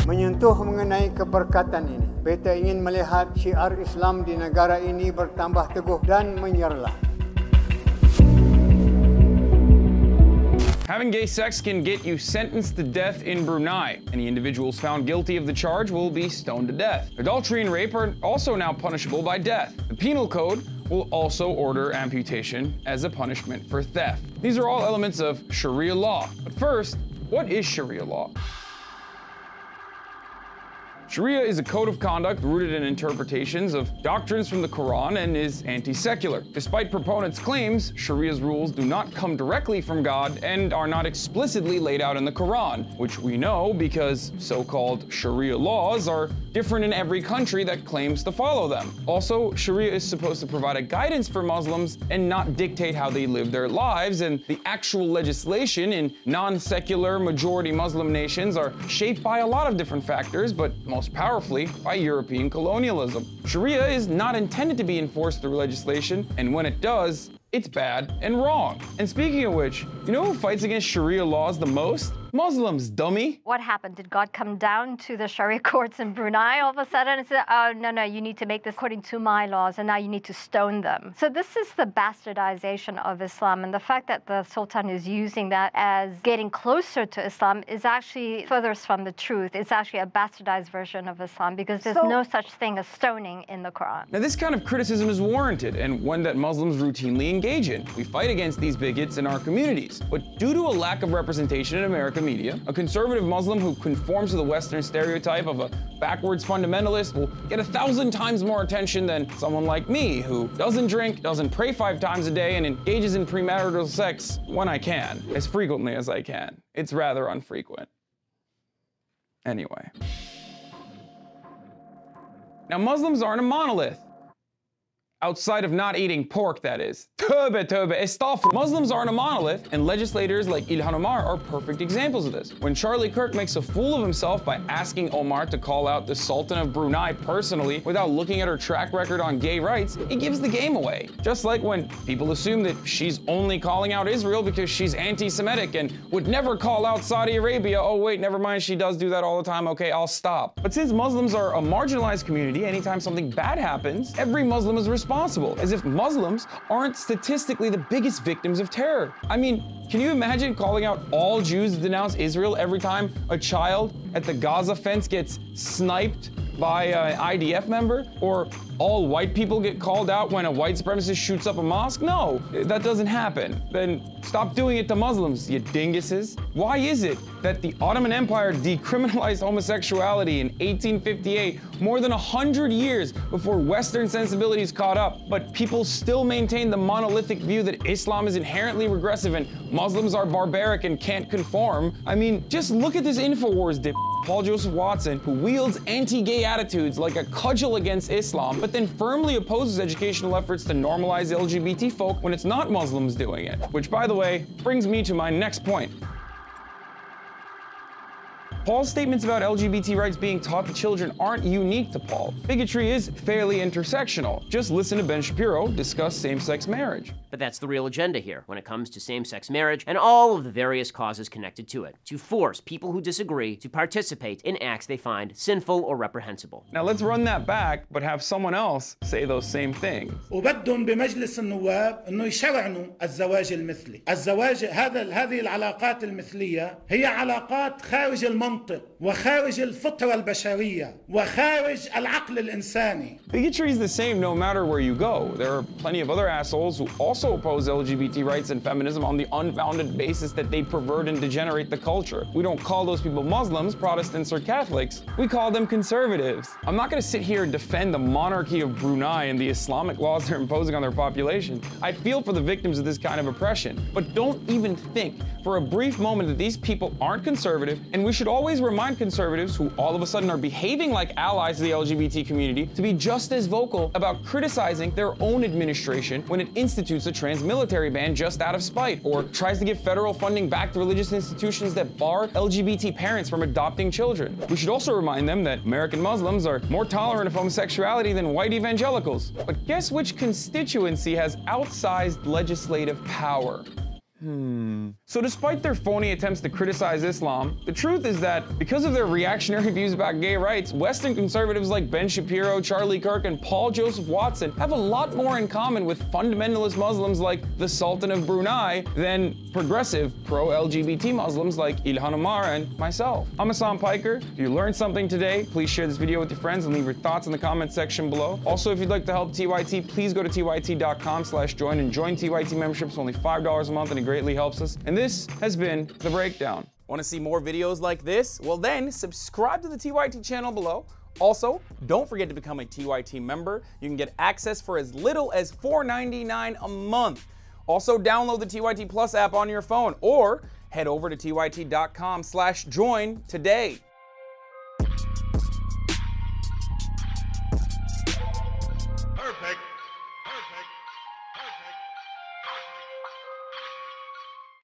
Menyentuh mengenai keberkatan ini, beta ingin melihat syiar Islam di negara ini bertambah teguh dan menyerlah. Having gay sex can get you sentenced to death in Brunei. Any individuals found guilty of the charge will be stoned to death. Adultery and rape are also now punishable by death. The penal code will also order amputation as a punishment for theft. These are all elements of Sharia law. But first, what is Sharia law? Sharia is a code of conduct rooted in interpretations of doctrines from the Quran and is anti-secular. Despite proponents' claims, Sharia's rules do not come directly from God and are not explicitly laid out in the Quran, which we know because so-called Sharia laws are different in every country that claims to follow them. Also, Sharia is supposed to provide a guidance for Muslims and not dictate how they live their lives, and the actual legislation in non-secular majority Muslim nations are shaped by a lot of different factors, but most powerfully by European colonialism. Sharia is not intended to be enforced through legislation, and when it does, it's bad and wrong. And speaking of which, you know who fights against Sharia laws the most? Muslims, dummy. What happened? Did God come down to the Sharia courts in Brunei all of a sudden and say, oh, no, you need to make this according to my laws, and now you need to stone them? So this is the bastardization of Islam, and the fact that the Sultan is using that as getting closer to Islam is actually furthest from the truth. It's actually a bastardized version of Islam because there's no such thing as stoning in the Quran. Now, this kind of criticism is warranted and one that Muslims routinely engage in. We fight against these bigots in our communities. But due to a lack of representation in American media, a conservative Muslim who conforms to the Western stereotype of a backwards fundamentalist will get 1,000 times more attention than someone like me who doesn't drink, doesn't pray 5 times a day, and engages in premarital sex when I can, as frequently as I can. It's rather infrequent. Anyway. Now, Muslims aren't a monolith. Outside of not eating pork, that is. Tawbah, tawbah, astaghfir. Muslims aren't a monolith, and legislators like Ilhan Omar are perfect examples of this. When Charlie Kirk makes a fool of himself by asking Omar to call out the Sultan of Brunei personally without looking at her track record on gay rights, he gives the game away. Just like when people assume that she's only calling out Israel because she's anti-Semitic and would never call out Saudi Arabia. Oh wait, never mind, she does do that all the time. Okay, I'll stop. But since Muslims are a marginalized community, anytime something bad happens, every Muslim is responsible, as if Muslims aren't statistically the biggest victims of terror. I mean, can you imagine calling out all Jews that denounce Israel every time a child at the Gaza fence gets sniped by an IDF member? Or all white people get called out when a white supremacist shoots up a mosque? No, that doesn't happen. Then stop doing it to Muslims, you dinguses. Why is it that the Ottoman Empire decriminalized homosexuality in 1858, more than 100 years before Western sensibilities caught up, but people still maintain the monolithic view that Islam is inherently regressive and Muslims are barbaric and can't conform? I mean, just look at this InfoWars dip, Paul Joseph Watson, who wields anti-gay attitudes like a cudgel against Islam, but then firmly opposes educational efforts to normalize LGBT folk when it's not Muslims doing it. Which, by the way, brings me to my next point. Paul's statements about LGBT rights being taught to children aren't unique to Paul. Bigotry is fairly intersectional. Just listen to Ben Shapiro discuss same-sex marriage. But that's the real agenda here when it comes to same-sex marriage and all of the various causes connected to it, to force people who disagree to participate in acts they find sinful or reprehensible. Now let's run that back, but have someone else say those same things. وبدهم بمجلس النواب انه يشرعنوا الزواج المثلي. الزواج هذه العلاقات المثلية هي علاقات خارج المنطق وخارج الفطرة البشرية وخارج العقل الإنساني. Bigotry is the same no matter where you go. There are plenty of other assholes who also oppose LGBT rights and feminism on the unfounded basis that they pervert and degenerate the culture. We don't call those people Muslims, Protestants, or Catholics. We call them conservatives. I'm not gonna sit here and defend the monarchy of Brunei and the Islamic laws they're imposing on their population. I feel for the victims of this kind of oppression, but don't even think for a brief moment that these people aren't conservative, and we should always remind conservatives who all of a sudden are behaving like allies to the LGBT community to be just as vocal about criticizing their own administration when it institutes a trans-military ban just out of spite, or tries to give federal funding back to religious institutions that bar LGBT parents from adopting children. We should also remind them that American Muslims are more tolerant of homosexuality than white evangelicals. But guess which constituency has outsized legislative power? So despite their phony attempts to criticize Islam, the truth is that because of their reactionary views about gay rights, Western conservatives like Ben Shapiro, Charlie Kirk, and Paul Joseph Watson have a lot more in common with fundamentalist Muslims like the Sultan of Brunei than progressive pro-LGBT Muslims like Ilhan Omar and myself. I'm Hassan Piker. If you learned something today, please share this video with your friends and leave your thoughts in the comment section below. Also, if you'd like to help TYT, please go to tyt.com/join and join TYT memberships, only $5 a month, and it greatly helps us. And this has been The Breakdown. Want to see more videos like this? Well then, subscribe to the TYT channel below. Also, don't forget to become a TYT member. You can get access for as little as $4.99 a month. Also, download the TYT Plus app on your phone or head over to tyt.com/join today.